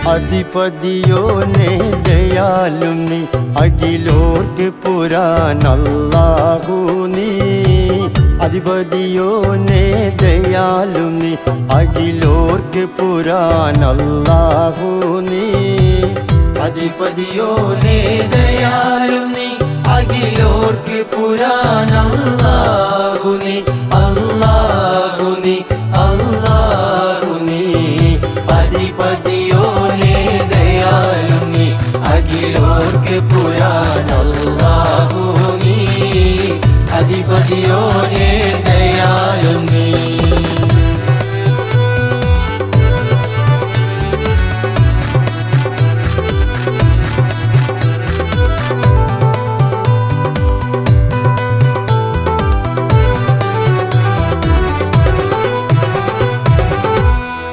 അധിപതിയോനെ ദയാലും നീ അഖിലോർക്ക് പുരാൻ അല്ലാഹു നീ അധിപതിയോനെ ദയാലും നീ അഖിലോർക്ക് പുരാൻ അല്ലാഹു നീ അധിപതിയോനെ ദയാലും നീ അഖിലോർക്ക് പുരാൻ അല്ലാഹു നീ അല്ലാഹു നീ അല്ലാഹു നീ അധിപതിയോനെ ദയാലും നീ അഖിലോർക്ക് പുരാൻ അല്ലാഹു നീ അധിപതിയോനെ ദയാലും നീ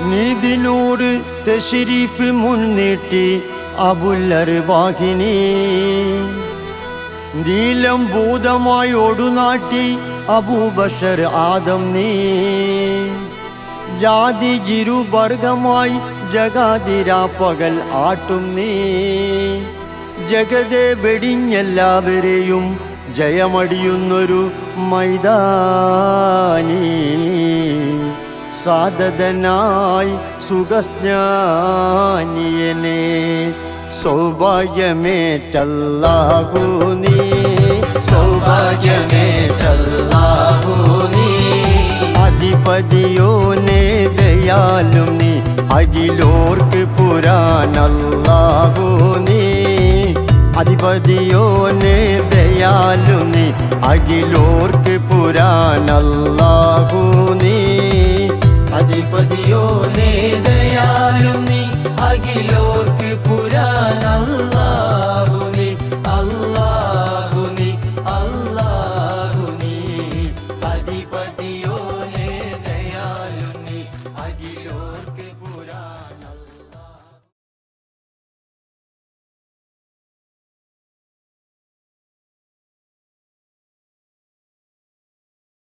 നീതിനൂറ് തശ്രീഫ് മുന്നിട്ട് അബുൽ അർവാഹിനി നീലം ഭൂതമായി ഒടുനാട്ടി അബൂബഷർ ആദം നീ ജാതി ജിരുവർഗമായി ജഗാതിരാ പകൽ ആട്ടും നീ ജഗതെ വെടിഞ്ഞെല്ലാവരെയും ജയമടിയുന്നൊരു മൈതാനി സാധതനായി സുഖസ്നാനിയനെ സൗഭാഗ്യമേറ്റല്ലാഹു നീ സൗഭാഗ്യമേറ്റല്ലാഹു നീ അധിപതിയോനെ ദയാലും നീ അഖിലോർക്ക് പുരാൻ അല്ലാഹു നീ അധിപതിയോനെ ദയാലും നീ അഖിലോർക്ക് പുരാൻ അല്ലാഹു നീ അധിപതിയോനെ ദയാലും നീ അഖിലോ